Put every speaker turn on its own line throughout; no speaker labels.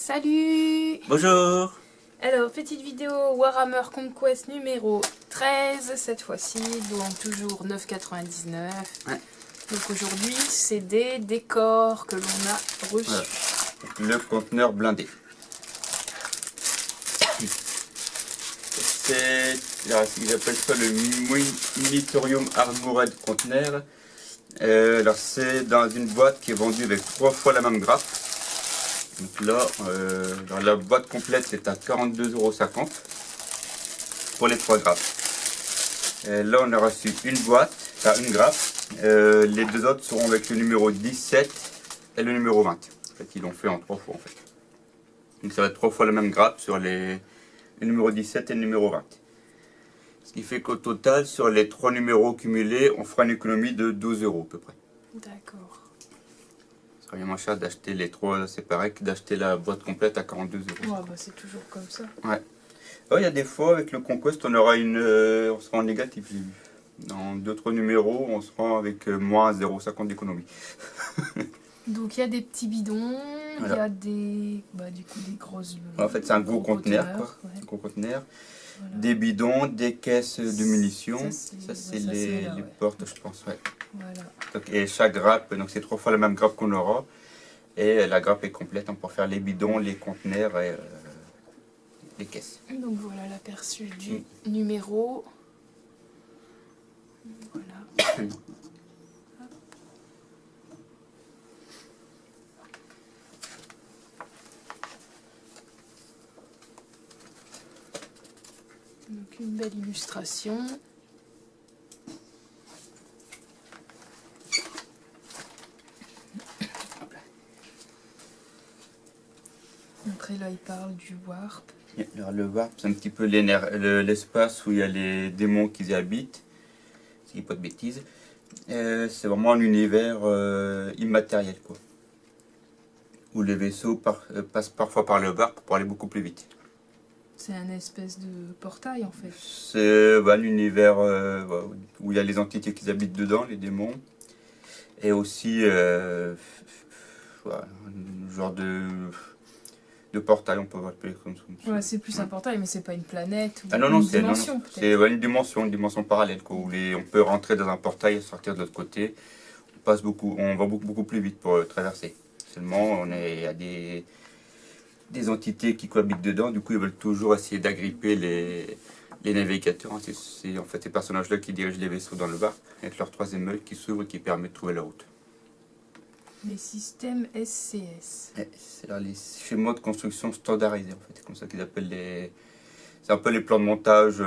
Salut!
Bonjour.
Alors, petite vidéo Warhammer Conquest numéro 13 cette fois-ci, donc toujours 9,99.
Ouais.
Donc aujourd'hui, c'est des décors que l'on a reçus.
Voilà. Le conteneur blindé. C'est, ils appellent ça le Minitorium Armored Container. Alors c'est dans une boîte qui est vendue avec 3 fois la même grappe. Donc là, dans la boîte complète, c'est à 42,50 € pour les 3 grappes. Et là, on a reçu une boîte, enfin une grappe. Les deux autres seront avec le numéro 17 et le numéro 20. En fait, ils l'ont fait en 3 fois en fait. Donc ça va être 3 fois la même grappe sur le numéro 17 et le numéro 20. Ce qui fait qu'au total, sur les 3 numéros cumulés, on fera une économie de 12 € à peu près.
D'accord.
Ce sera bien moins cher d'acheter les 3 séparés que d'acheter la boîte complète à 42 €.
Ouais, bah c'est toujours comme ça.
Ouais. Il y a des fois avec le Conquest, on aura on sera en négatif, j'ai vu. Dans d'autres numéros, on sera avec moins 0,50 d'économie.
Donc il y a des petits bidons,
Voilà.
il y a des, du coup des grosses.
En fait, c'est un gros conteneur, quoi.
Ouais.
Un gros conteneur.
Voilà.
Des bidons, des caisses de munitions.
Ça,
C'est
là,
les
ouais.
portes, je pense. Ouais.
Voilà.
Donc, et chaque grappe, donc c'est 3 fois la même grappe qu'on aura. Et la grappe est complète pour faire les bidons, les conteneurs et les caisses.
Donc voilà l'aperçu du numéro. Voilà. Donc une belle illustration. Après là il parle du warp.
Alors, le warp, c'est un petit peu l'espace où il y a les démons qui y habitent. Si je dis pas de bêtises. C'est vraiment un univers immatériel, quoi. Où les vaisseaux passent parfois par le warp pour aller beaucoup plus vite.
C'est un espèce de portail en fait.
C'est un univers où il y a les entités qui habitent dedans, les démons. Et aussi un genre de portail, on peut l'appeler comme ça.
Ouais, c'est plus un portail, mais c'est pas une planète ou
Ah non, non,
une dimension peut-être.
c'est une dimension parallèle, quoi, où on peut rentrer dans un portail et sortir de l'autre côté. On va beaucoup plus vite pour traverser. Seulement, il y a des entités qui cohabitent dedans, du coup ils veulent toujours essayer d'agripper les navigateurs. C'est en fait ces personnages-là qui dirigent les vaisseaux dans le bar, avec leur 3e œil qui s'ouvre et qui permet de trouver la route.
Les systèmes SCS.
C'est là les schémas de construction standardisés, en fait. C'est comme ça qu'ils appellent les... C'est un peu les plans de montage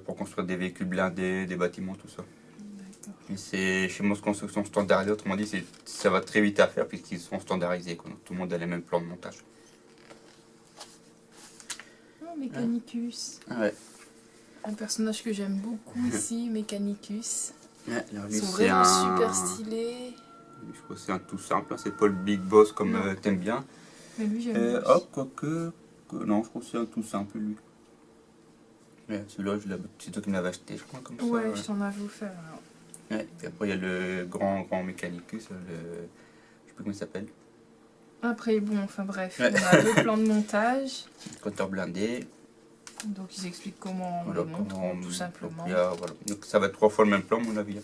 pour construire des véhicules blindés, des bâtiments, tout ça. Et ces schémas de construction standardisés, autrement dit, ça va très vite à faire puisqu'ils sont standardisés, quoi. Donc, tout le monde a les mêmes plans de montage.
Oh, Mechanicus.
Ouais.
Un personnage que j'aime beaucoup ici, Mechanicus.
Ouais, alors lui,
Ils sont
c'est
vraiment super stylés.
Je crois que c'est un tout simple, c'est pas le big boss comme t'aimes bien.
Mais lui j'aime bien.
Hop, non, je crois que c'est un tout simple lui. Ouais, celui-là, c'est toi qui me l'avais acheté, je crois, comme ça.
Ouais, je t'en avais offert alors.
Ouais, et après il y a le grand Mechanicus, je sais plus comment il s'appelle.
Après, bon, enfin bref,
Ouais.
on a le plan de montage.
Compteur blindé.
Donc ils expliquent comment on
Voilà,
le montre, tout simplement.
Voilà. Donc ça va être 3 fois le même plan, à mon avis.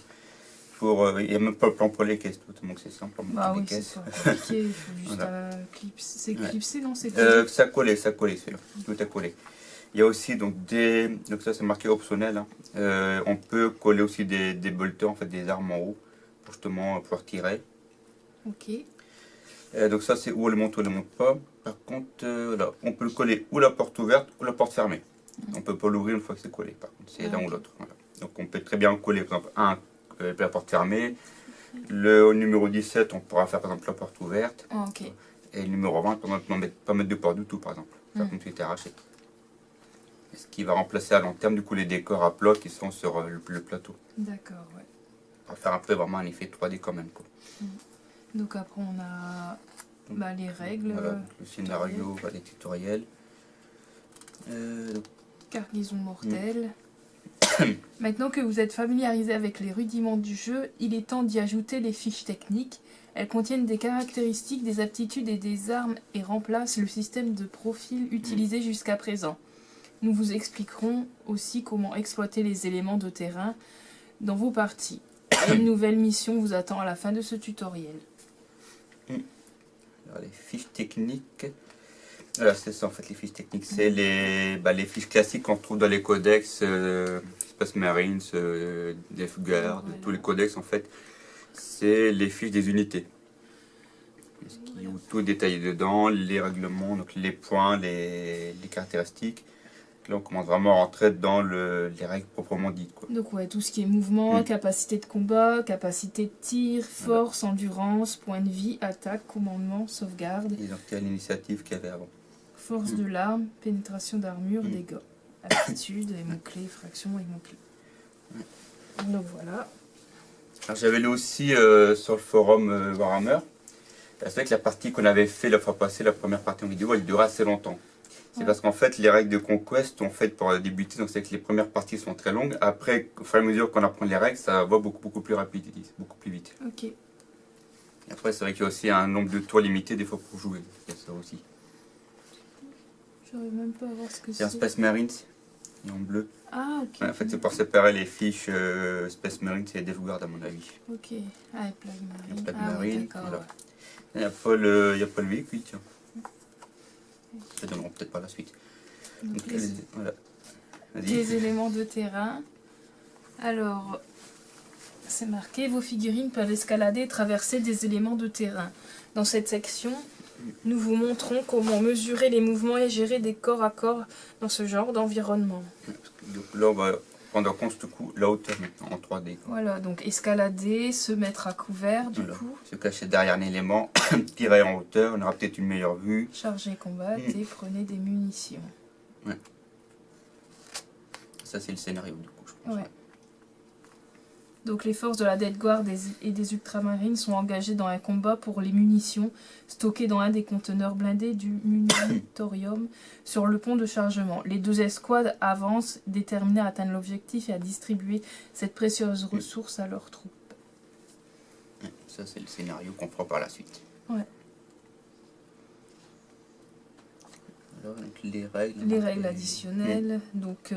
Il n'y a même pas le plan pour les caisses, donc c'est simple.
Bah oui,
les
c'est
caisses.
pas compliqué, il faut juste
Voilà.
clipser. C'est clipsé, non? C'est
Ça collait celui-là. Tout est collé. Il y a aussi donc ça c'est marqué optionnel. Hein. On peut coller aussi des bolters, en fait des armes en haut pour justement pouvoir tirer.
Ok.
Donc ça c'est où on le monte ou on le monte pas. Par contre là, on peut le coller ou la porte ouverte ou la porte fermée. On peut pas l'ouvrir une fois que c'est collé. Par contre c'est l'un ou l'autre. Voilà. Donc on peut très bien coller par exemple la porte fermée. Le numéro 17 on pourra faire par exemple la porte ouverte.
Oh, ok.
Et le numéro 20 on ne peut pas mettre de porte du tout par exemple. Ça comme c'était arraché. Ce qui va remplacer à long terme du coup les décors à plat qui sont sur le plateau.
D'accord, ouais.
On va faire après vraiment un effet 3D quand même, quoi.
Donc après on a les règles.
Voilà, le scénario, les tutoriels.
Cargaison mortelle. Maintenant que vous êtes familiarisé avec les rudiments du jeu, il est temps d'y ajouter les fiches techniques. Elles contiennent des caractéristiques, des aptitudes et des armes et remplacent le système de profil utilisé jusqu'à présent. Nous vous expliquerons aussi comment exploiter les éléments de terrain dans vos parties. Et une nouvelle mission vous attend à la fin de ce tutoriel.
Alors, les fiches techniques. Voilà, c'est ça en fait les fiches techniques. C'est les fiches classiques qu'on trouve dans les codex Space Marines, Death Guard,
Voilà.
tous les codex en fait. C'est les fiches des unités. Où tout est détaillé dedans, les règlements, donc les points, les caractéristiques. Là, on commence vraiment à rentrer dans les règles proprement dites, quoi.
Donc ouais, tout ce qui est mouvement, capacité de combat, capacité de tir, force, endurance, point de vie, attaque, commandement, sauvegarde.
Et donc il y a l'initiative qu'il y avait avant.
Force de l'arme, pénétration d'armure, dégâts. Aptitude, et mots-clés, fraction et mots-clés. Donc voilà.
Alors j'avais lu aussi sur le forum Warhammer. C'est vrai que la partie qu'on avait fait la fois passée, la première partie en vidéo, elle durait assez longtemps. C'est parce qu'en fait, les règles de Conquest sont faites pour débuter, donc c'est que les premières parties sont très longues. Après, au fur et à mesure qu'on apprend les règles, ça va beaucoup plus rapide, beaucoup plus vite.
Ok.
Et après, c'est vrai qu'il y a aussi un nombre de tours limité des fois pour jouer. Il y a ça aussi.
J'arrive même pas à voir ce que
C'est un
c'est.
Space Marines, et en bleu.
Ah, ok.
Ouais, en fait, c'est pour séparer les fiches Space Marines et Death Guard à mon avis.
Ok. Ah, et Plague Marine.
Plague
Ah, oui,
Marine,
d'accord.
voilà.
Ouais.
Il n'y a pas le véhicule, tiens. Ça donneront peut-être par la suite.
Donc,
Donc, voilà. Vas-y.
les éléments de terrain. Alors, c'est marqué, vos figurines peuvent escalader et traverser des éléments de terrain. Dans cette section, nous vous montrons comment mesurer les mouvements et gérer des corps à corps dans ce genre d'environnement.
Donc là, on va prendre en compte du coup la hauteur maintenant en 3D. Quoi.
Voilà, donc escalader, se mettre à couvert du
Voilà.
coup,
Se cacher derrière un élément, tirer en hauteur, on aura peut-être une meilleure vue.
charger, combattre et prenez des munitions.
Ça, c'est le scénario du coup, je pense.
Ouais. Donc les forces de la Death Guard et des Ultramarines sont engagées dans un combat pour les munitions stockées dans un des conteneurs blindés du Munitorium sur le pont de chargement. Les deux escouades avancent, déterminées à atteindre l'objectif et à distribuer cette précieuse ressource à leurs troupes.
Ça, c'est le scénario qu'on fera par la suite.
Ouais.
Alors, donc, les règles.
Les règles additionnelles, donc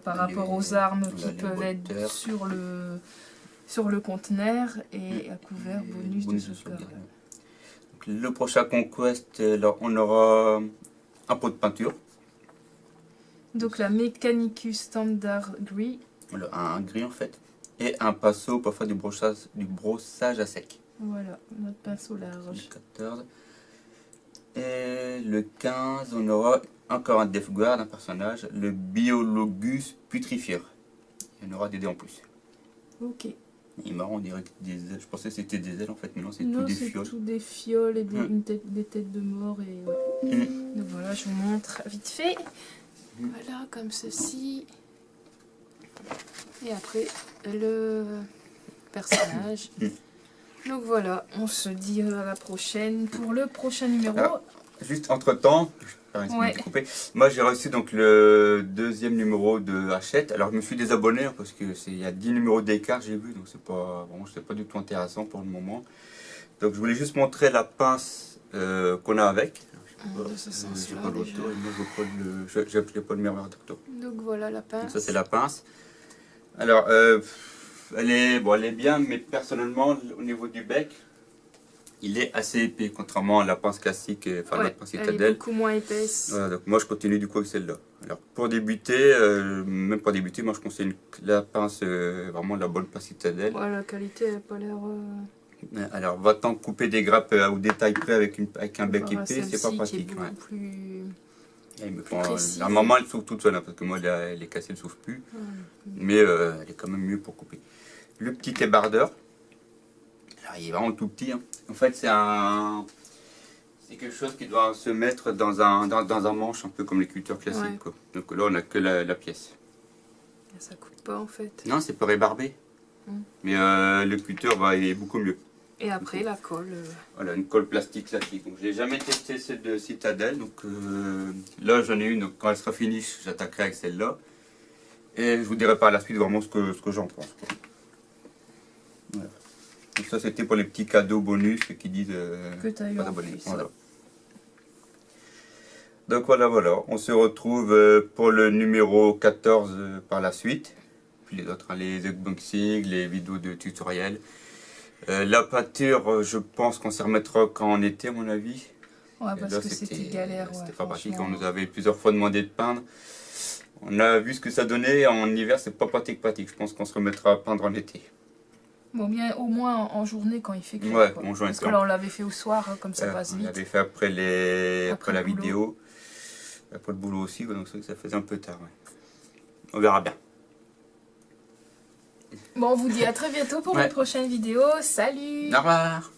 par rapport aux armes qui
les
peuvent être
moteurs.
sur le conteneur et à couvert bonus de sauvegarde.
Donc, le prochain Conquest, alors, on aura un pot de peinture.
Donc la Mechanicus Standard Gris.
Voilà, un gris en fait. Et un pinceau pour faire du brossage à sec.
Voilà, notre pinceau
Le
large.
14. Et le 15, on aura encore un Death Guard, un personnage, le Biologus Putrifier. Il y en aura des dés en plus.
Ok.
Il est marrant, on dirait que des ailes. Je pensais que c'était des ailes en fait, mais non, c'est tout
Non,
des
c'est
fioles.
tout des fioles et des têtes de mort. Et, ouais. Donc voilà, je vous montre vite fait. Voilà, comme ceci. Et après, le personnage. Donc voilà, on se dit à la prochaine pour le prochain numéro.
Alors, juste entre temps, moi j'ai reçu donc le deuxième numéro de Hachette. Alors je me suis désabonné hein, parce que il y a 10 numéros d'écart, j'ai vu, donc c'est pas du tout intéressant pour le moment. Donc je voulais juste montrer la pince qu'on a avec. J'ai pas l'auto et moi j'ai pas le miroir d'octo.
Donc voilà la pince.
Donc ça c'est la pince. Alors elle est bien, mais personnellement au niveau du bec, il est assez épais, contrairement à la pince classique, enfin la pince
elle est
citadelle.
beaucoup moins épaisse.
Voilà, donc moi je continue du coup avec celle-là. Alors pour débuter, même pour débuter, moi je conseille la pince, vraiment la bonne pince citadelle.
Ouais, la qualité elle n'a pas l'air...
Alors va-t'en couper des grappes au détail près avec un bec épais, c'est pas
Qui est
pratique.
beaucoup plus...
À un moment elle s'ouvre toute seule, hein, parce que moi elle est cassée, elle s'ouvre plus. Mais elle est quand même mieux pour couper. Le petit débardeur, alors il est vraiment tout petit. Hein. En fait c'est quelque chose qui doit se mettre dans un manche, un peu comme les cutters classiques.
Ouais.
Quoi. Donc là on a que la pièce.
Ça coupe pas en fait.
Non, c'est pas rébarbé. Mais le cutter il est beaucoup mieux.
Et après la colle.
Voilà, une colle plastique classique. Donc j'ai jamais testé celle de Citadel. Donc là j'en ai une. Donc, quand elle sera finie, j'attaquerai avec celle-là. Et je vous dirai par la suite vraiment ce que j'en pense. Quoi. Voilà. Donc ça c'était pour les petits cadeaux bonus qui disent
Que tu as eu
pas
en
d'abonnés.
plus.
Voilà. Donc voilà, on se retrouve pour le numéro 14 par la suite. Puis les autres, hein, les unboxings, les vidéos de tutoriel. La peinture, je pense qu'on s'y remettra quand en été à mon avis.
Ouais,
Et
parce
là,
que c'était galère.
C'était
Ouais,
pas pratique, on
franchement.
nous avait plusieurs fois demandé de peindre. On a vu ce que ça donnait, en hiver c'est pas pratique. Je pense qu'on se remettra à peindre en été.
Bon, bien au moins en journée quand il fait clair.
Ouais,
Quoi.
on joue
Parce que là, on l'avait fait au soir, hein, comme ça passe
On
vite.
l'avait fait après, après la
le boulot.
vidéo. Après le boulot aussi, donc ça faisait un peu tard. Ouais. On verra bien.
Bon, on vous dit à très bientôt pour
Ouais.
une prochaine vidéo. Salut!
Au revoir!